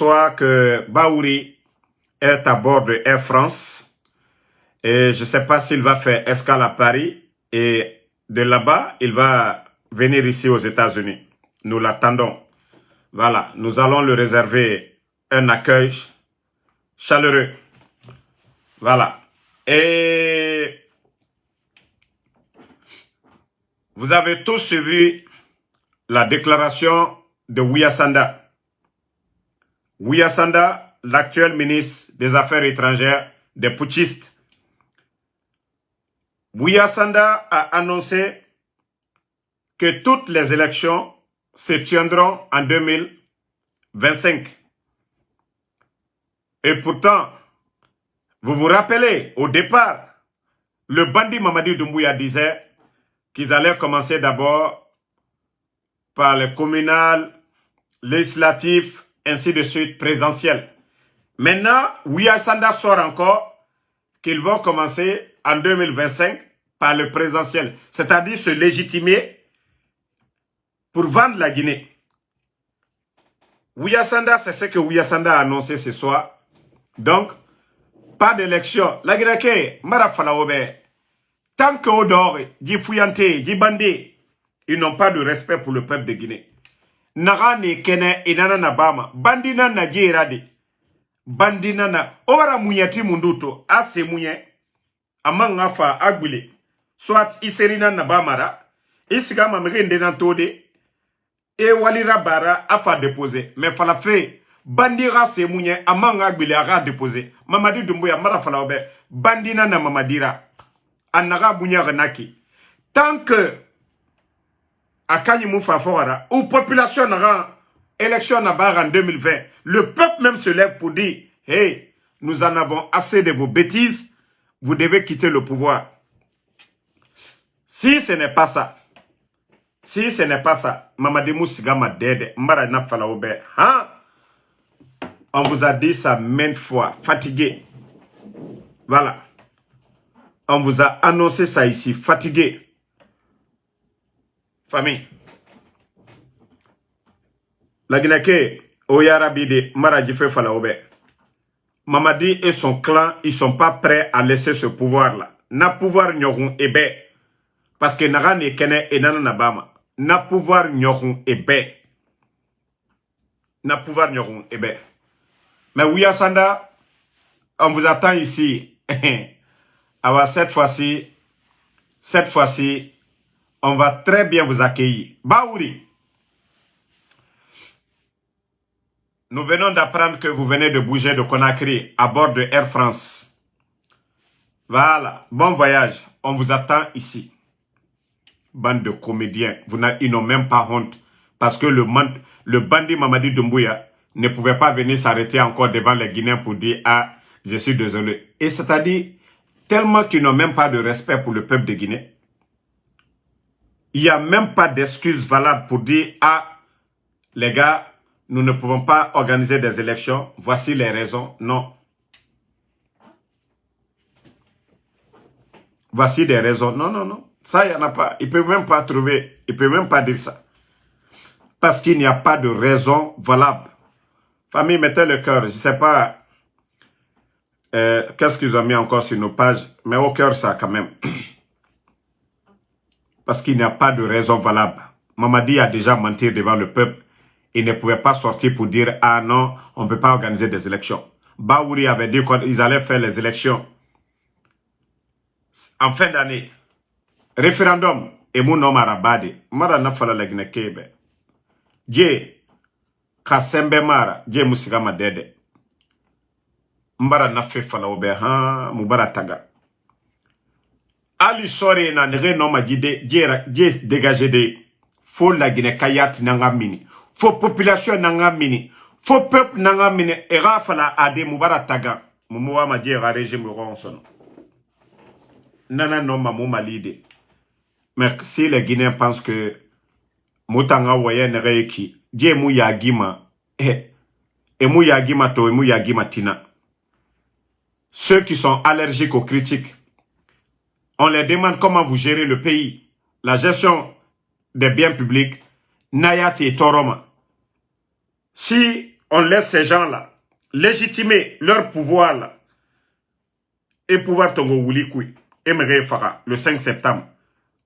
Soit que Baouri est à bord de Air France et je ne sais pas s'il va faire escale à Paris et de là-bas, il va venir ici aux États-Unis. Nous l'attendons. Voilà, nous allons lui réserver un accueil chaleureux. Voilà. Et vous avez tous suivi la déclaration de Ouya Sanda. Ouya Sanda, l'actuel ministre des Affaires étrangères des putschistes. Ouya Sanda a annoncé que toutes les élections se tiendront en 2025. Et pourtant, vous vous rappelez, au départ, le bandit Mamadi Doumbouya disait qu'ils allaient commencer d'abord par les communales, législatives, ainsi de suite, présidentielles. Maintenant, Ouya Sanda sort encore qu'ils vont commencer en 2025 par le présidentiel, c'est-à-dire se légitimer pour vendre la Guinée. Ouya Sanda, c'est ce que Ouya Sanda a annoncé ce soir. Donc, pas d'élection. La Guinée, Marafalaobe, tant qu'au dehors, dit Fouillante, dit Bandé, ils n'ont pas de respect pour le peuple de Guinée. Nagane kene inana na bama, bandina na jirade, bandina na, obara munyati munduto, ase munye, amanga fa agbile, soit iserina na bamara, isigama mrende na tode, e walira bara afa déposé, mais fala fe, bandira se munye, amanga agbile aga déposé, Mamadi Doumbouya marafala obe, bandina na mamadira, anaga bunya renaki, tant que Akani Moufa Fora, ou population n'a élection en 2020, le peuple même se lève pour dire, hey, nous en avons assez de vos bêtises, vous devez quitter le pouvoir. Si ce n'est pas ça, Mamadi Moussigama Dede, Mbarana Falaoube, hein? On vous a dit ça maintes fois, fatigué. Voilà. On vous a annoncé ça ici, fatigué. Famille. La Guinée, Oyarabide, Maradjife Falaoube. Mamadi et son clan, ils sont pas prêts à laisser ce pouvoir-là. Na pouvoir nyorun ebe. Parce que Naran et Kene et Nana Nabama. Na pouvoir nyorun ebe. Na pouvoir nyorun ebe. Mais Ouya Sanda, on vous attend ici. Alors cette fois-ci, on va très bien vous accueillir. Baouri, nous venons d'apprendre que vous venez de bouger de Conakry à bord de Air France. Voilà, bon voyage. On vous attend ici. Bande de comédiens, ils n'ont même pas honte. Parce que le bandit Mamadi Doumbouya ne pouvait pas venir s'arrêter encore devant les Guinéens pour dire « Ah, je suis désolé ». Et c'est-à-dire, tellement qu'ils n'ont même pas de respect pour le peuple de Guinée. Il n'y a même pas d'excuse valable pour dire « Ah, les gars, nous ne pouvons pas organiser des élections. Voici les raisons. » Non. Voici des raisons. Non, non, non. Ça, il n'y en a pas. Ils ne peuvent même pas trouver. Ils ne peuvent même pas dire ça. Parce qu'il n'y a pas de raison valable. Famille, mettez le cœur. Je ne sais pas qu'est-ce qu'ils ont mis encore sur nos pages. Mais au cœur, ça quand même. Parce qu'il n'y a pas de raison valable. Mamadi a déjà menti devant le peuple. Il ne pouvait pas sortir pour dire « Ah non, on ne peut pas organiser des élections ». Baouri avait dit qu'ils allaient faire les élections en fin d'année. Référendum. Et mon nom arabade. Mara na fala la Guinée Kebe. Dje. Kasembe mara. Dje musigama dede. Mbara na fe fala obe. Ha. Mubara taga. Ali sore na nere no majide. Dje dégagé de. Faut la Guinée kayat nanga mini. Faut population nanga mini. Faut peuple nanga mini. Era fala ade mubara taga. Mumuwa ma dje ra régime ronson. Nana no ma mouma lide. Mais si les Guinéens pensent que Moutanga Waye Nereki, Dje Mou Yagima, et Mou Yagima To, et Mou Yagima Tina. Ceux qui sont allergiques aux critiques, on les demande comment vous gérez le pays, la gestion des biens publics, Nayati et Toroma. Si on laisse ces gens-là légitimer leur pouvoir là et pouvoir tongo wuli kui et me fara le 5 septembre.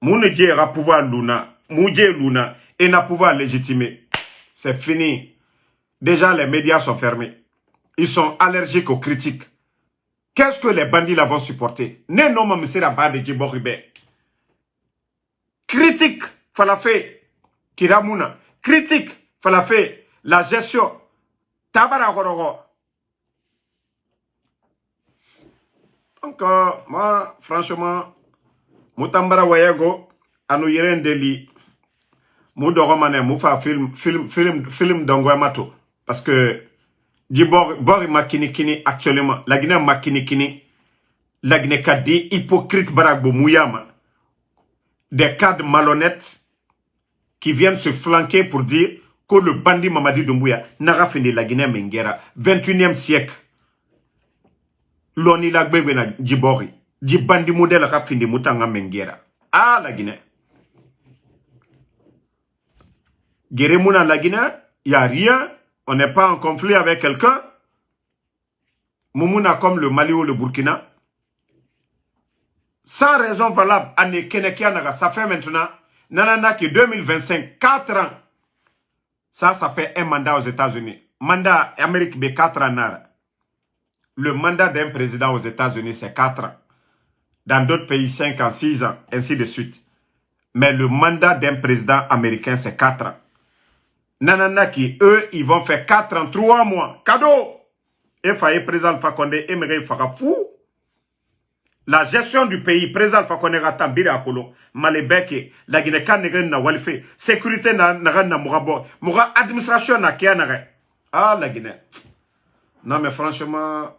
Moune djera pouvoir luna, moudje luna et n'a pouvoir légitimer. C'est fini. Déjà les médias sont fermés. Ils sont allergiques aux critiques. Qu'est-ce que les bandits là vont supporter? Ne non ma misera ba de Djiboribe. Critique falafé Kiramuna. Critique falafé la gestion Tabara Gorogo. Donc, moi, franchement, Moutambara Wayago, Anou Yeren Deli, Moudoromane, Moufa film d'Angouamato. Parce que, Djibor Makini actuellement, la Guinée Makini, la Guinée Kadi, hypocrite Baragbo Mouyama, des cadres malhonnêtes qui viennent se flanquer pour dire que le bandit Mamadi Doumbouya n'a fini la Guinée Menguera, 21e siècle. L'oni la gbegbe na Djibori. Djibandi modèle a fini Moutanga Menguera. Ah, la Guinée. Guéremouna la Guinée, il n'y a rien. On n'est pas en conflit avec quelqu'un. Moumouna comme le Mali ou le Burkina. Sans raison valable, Anne Kenekianaga, ça fait maintenant, nanana qui 2025, 4 ans. Ça fait un mandat aux États-Unis. Mandat Amérique B 4 ans. Le mandat d'un président aux États-Unis, c'est 4 ans. Dans d'autres pays, 5 ans, 6 ans, ainsi de suite. Mais le mandat d'un président américain, c'est 4 ans. Nanana qui, eux, ils vont faire 4 ans, 3 mois. Cadeau! Et Faye, président Fakonde, Emery Fakafou. La gestion du pays, président Fakonde Ratan Birakolo, Malebeke, la Guinée-Can na Walife, sécurité na Mourabo, Moura administration na Kianare. Ah, la Guinée. Non, mais franchement,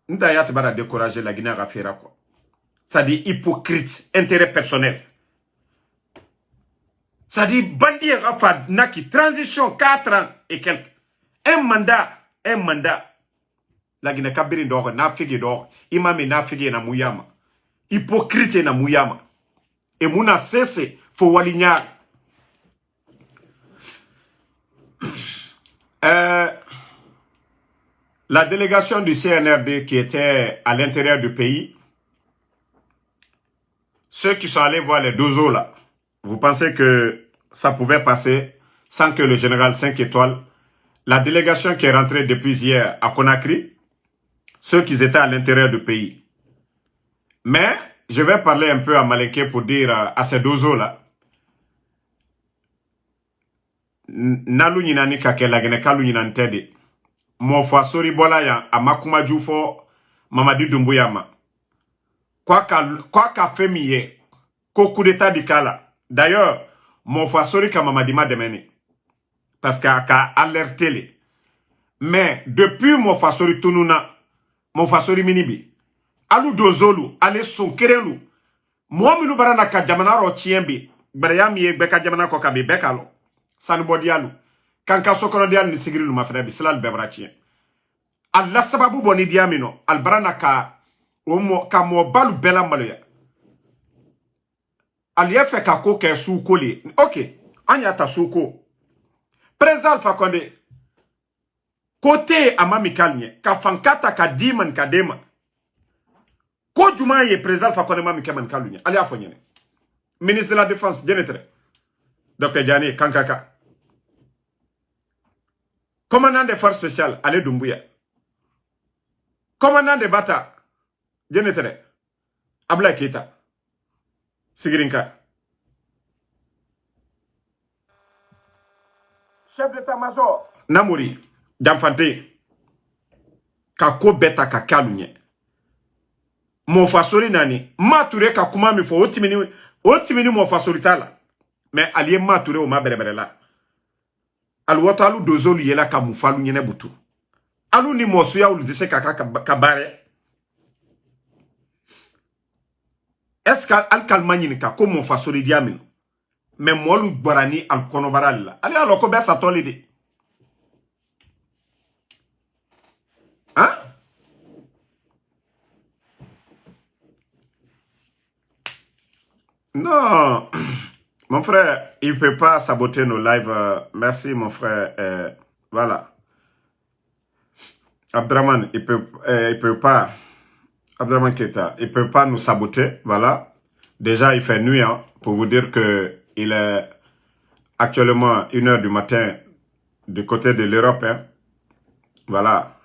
Ndaya te bara décourager la Guinée à faire quoi. Ça dit hypocrite, intérêt personnel. Ça dit bandit Rafa Naki, transition 4 ans et quelques. Un mandat. La Guinée Kabiri d'or, na figi d'or, imame na figi na Mouyama. Hypocrite na Mouyama. Et mouna cesse, faut walignar. La délégation du CNRD qui était à l'intérieur du pays, ceux qui sont allés voir les dozos là, vous pensez que ça pouvait passer sans que le général 5 étoiles, la délégation qui est rentrée depuis hier à Conakry, ceux qui étaient à l'intérieur du pays. Mais je vais parler un peu à Malinké pour dire à ces dozos là, Nalu Ninani Kake Lagene Kalu Ninan Tede. Mon foi sori bola ya amakuma jufo Mamadi Doumbouya ma. Quoi qu'a fait miye, ko coup d'état di kala. D'ailleurs, mon foi sori ka Mamadi ma demene. Parce qu'a alerté le. Mais depuis mon foi sori tununa, mon foi sori minibi. Alu dozolu, ale son kerelu. Mo minu barana ka jamana ro chiembi. Braya miye beka jamana ko kabe bekalo. Sanubodialu. Kanka sokono dial ni sigiri luma fena bi silal bebrachien. Allah sababu boni diamino albarana ka mo balu bela maloya. Aliyefe ka ko ke suko li. OK, anya ta suko. Président Alpha Condé côté amami kalnye ka fankata ka diman ka dema. Ko juma ye président Alpha Condé mami keman kalunya. Ali afonyene. Ministre de la Défense Genetre. Dr. Diané Kankaka. Commandant des forces spéciales, Ale Doumbouya. Commandant des Bata, Genetere, Abla Keita, Sigirinka. Chef d'état-major, Namouri, Jamfante, Kako Beta Kakalunye. Mon fasori nani, Mature Kakuma mi fo, otimini mon fasori tala. Mais allié Mature ou ma bereberela. Alwata alu dozolu yela ka mufalu nyene butu. Alu ni mosuya ulu dise kaka kabare. Est-ce qu'al kalmani ni ka ko mon fasori diamino. Mais molu barani al konobaral la. Ali aloko be sa tolide. Hein? Non. Mon frère, il ne peut pas saboter nos lives. Merci, mon frère. Voilà. Abdraman, il peut pas. Abdraman Keita, il peut pas nous saboter, voilà. Déjà, il fait nuit, hein, pour vous dire que il est actuellement 1 h du matin du côté de l'Europe, hein. Voilà.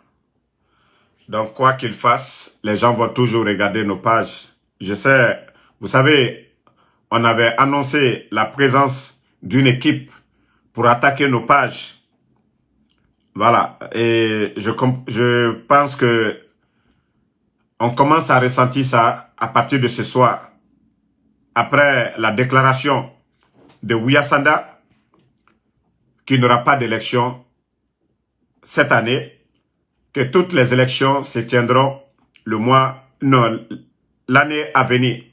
Donc, quoi qu'il fasse, les gens vont toujours regarder nos pages. Je sais, vous savez, on avait annoncé la présence d'une équipe pour attaquer nos pages. Voilà. Et je pense que on commence à ressentir ça à partir de ce soir. Après la déclaration de Wiyasanda, qu'il n'y aura pas d'élection cette année, que toutes les élections se tiendront l'année à venir.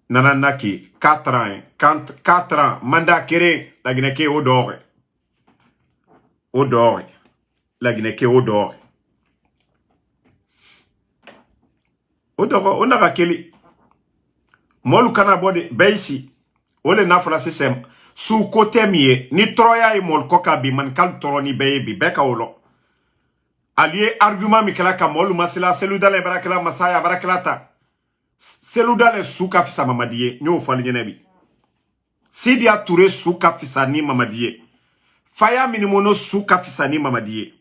Nananaki, 4 ans, 4 ans, mandat kéré, la Guinée au dehors. Au dehors. La Guinée au dehors. Au dehors, on a kélé. Molu kana bode, beisi. Ole na fala système. Sous côté mié, ni troya et mol koka bi man kal toroni bebi, beka olo. Allié argument mikela ka molu masila, seluda le barakela masaya barakelata. Seluda le souka fisa mamadiye, nyo fali nyenebi. Sidia Touré souka fisa ni mamadiye. Faya minimono souka fisa ni mamadiye.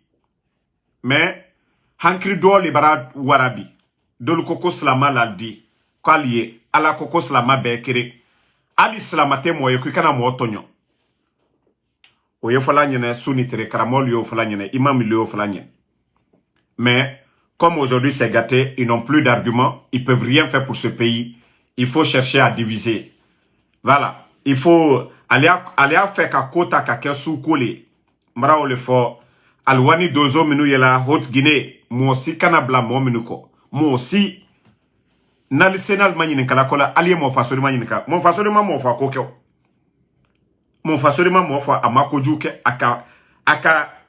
Mais, hankri do le bara warabi. Dolu koko slama laldi. Kwa liye, ala koko slama bekere. Ali slamate moye kwikana mo tonyo. Oye fala nyene sunitere karamol yo fala nyene, imam yo fala nyene. Mais, comme aujourd'hui c'est gâté, ils n'ont plus d'arguments, ils peuvent rien faire pour ce pays. Il faut chercher à diviser. Voilà. Il faut aller à faire kakota kakesu kole. Mara le fort. Alwani dozo minu yela Haute Guinée. Moi aussi kanabla mo minuko. Moi aussi. Nali senal manyin kalakola aliye mo fasori manyin ka. Mo fasori ma mo fa kokyo. Mo fasori ma mo fa amakojuke aka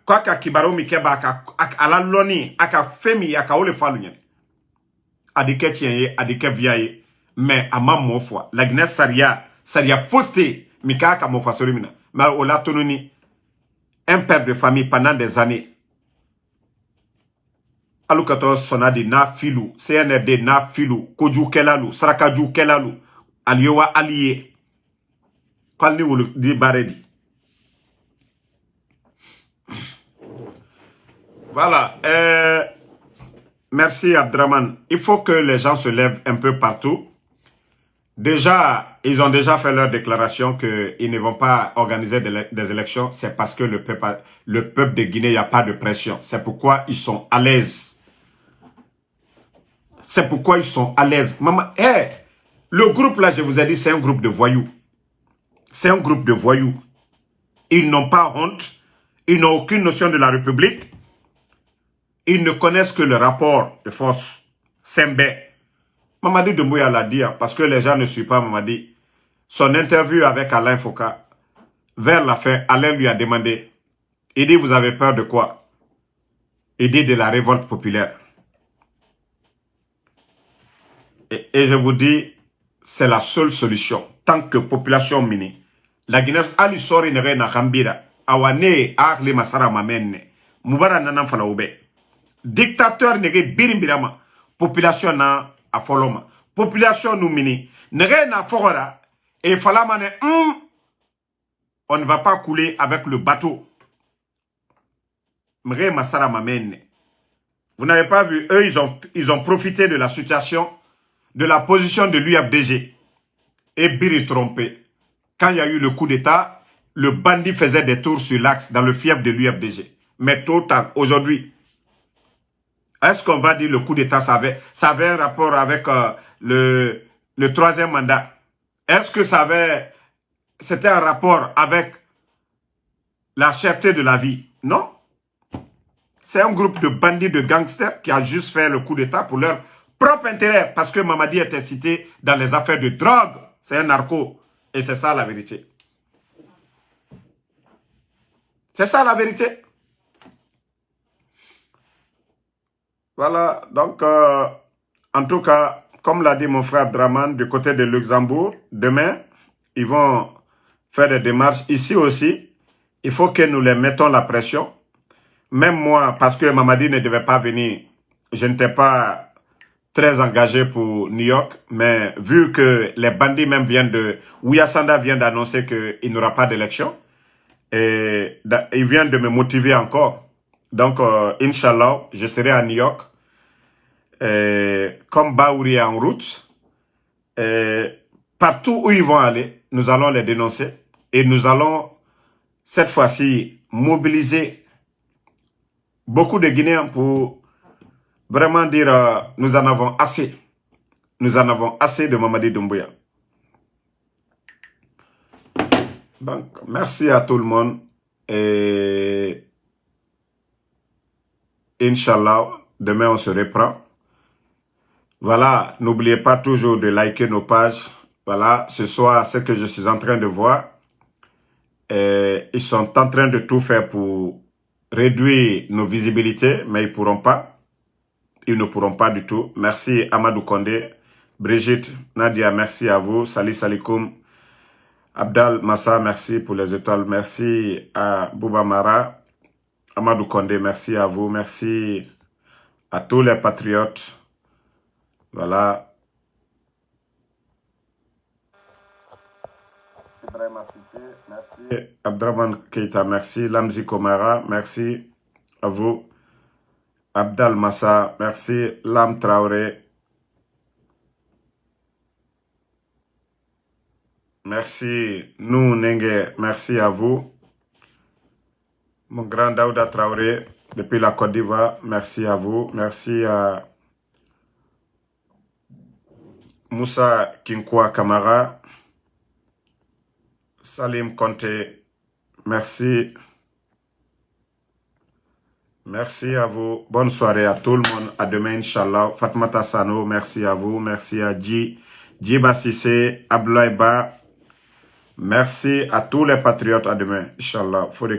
kwaka kibaro mikeba aka ala loni aka femi aka ole falu nyen. Adike tienye adike viaye. Mais ama mo fa la Guinée saria faussé mika ka mo fasori mina. Mais au la tononi un père de famille pendant des années. Alukato sonadi na filu, CNRD na filu, koju kelalu, sarakaju kelalu, aliyewa aliye. Kwalni wulu di baredi. Voilà. Merci Abdraman. Il faut que les gens se lèvent un peu partout. Déjà, ils ont déjà fait leur déclaration qu'ils ne vont pas organiser des élections. C'est parce que le peuple de Guinée, il n'y a pas de pression. C'est pourquoi ils sont à l'aise. C'est pourquoi ils sont à l'aise. Maman, le groupe là, je vous ai dit, c'est un groupe de voyous. C'est un groupe de voyous. Ils n'ont pas honte. Ils n'ont aucune notion de la République. Ils ne connaissent que le rapport de force. Sembe. Mamadi Doumbouya l'a dit, parce que les gens ne suivent pas Mamadi. Son interview avec Alain Foucault, vers la fin, Alain lui a demandé, il dit, vous avez peur de quoi? Il dit de la révolte populaire. Et je vous dis, c'est la seule solution. Tant que population mini, la Guinée, Ali sori nere na Gambira, awane arle masara mamenne, mubara nanan fala oube. Dictateur nere birimbirama, population na afoloma. Population nous mini, nere na forora, et fala mane, on ne va pas couler avec le bateau. Mre masara mamenne. Vous n'avez pas vu, eux, ils ont profité de la situation, de la position de l'UFDG et Biri trompé. Quand il y a eu le coup d'État, le bandit faisait des tours sur l'axe dans le fief de l'UFDG. Mais tout tard, aujourd'hui, est-ce qu'on va dire le coup d'État, ça avait un rapport avec le troisième mandat? Est-ce que c'était un rapport avec la cherté de la vie? Non. C'est un groupe de bandits, de gangsters qui a juste fait le coup d'État pour leur propre intérêt, parce que Mamadi était cité dans les affaires de drogue. C'est un narco. Et c'est ça la vérité. C'est ça la vérité. Voilà, donc, en tout cas, comme l'a dit mon frère Draman, du côté de Luxembourg, demain, ils vont faire des démarches. Ici aussi, il faut que nous les mettons la pression. même moi, parce que Mamadi ne devait pas venir, je n'étais pas très engagé pour New York, mais vu que les bandits même viennent de... Ouya Sanda vient d'annoncer qu'il n'y aura pas d'élection, et il vient de me motiver encore. Donc, Inch'Allah, je serai à New York. Et comme Baouri est en route, et partout où ils vont aller, nous allons les dénoncer. Et nous allons, cette fois-ci, mobiliser beaucoup de Guinéens pour vraiment dire nous en avons assez. Nous en avons assez de Mamadi Doumbouya. Donc, merci à tout le monde. Et Inch'Allah, demain on se reprend. Voilà, n'oubliez pas toujours de liker nos pages. Voilà, ce soir, ce que je suis en train de voir, ils sont en train de tout faire pour réduire nos visibilités, mais ils ne pourront pas. Ils ne pourront pas du tout. Merci Amadou Kondé, Brigitte, Nadia, merci à vous. Salis Salikoum, Abdal Massa, merci pour les étoiles. Merci à Bouba Mara, Amadou Kondé, merci à vous. Merci à tous les patriotes. Voilà. Ibrahim Assissé, merci. Abdraman Keita, merci. Lamzi Komara, merci à vous. Abdal Massa, merci. Lam Traoré, merci. Nou Nengue, merci à vous. Mon grand Daouda Traoré, depuis la Côte d'Ivoire, merci à vous. Merci à Moussa Kinkwa Kamara, Salim Conté, merci. Merci à vous. Bonne soirée à tout le monde. À demain, Inch'Allah. Fatmata Sano, merci à vous. Merci à Djiba Sissé, Abdoulaye Ba. Merci à tous les patriotes. À demain, Inch'Allah.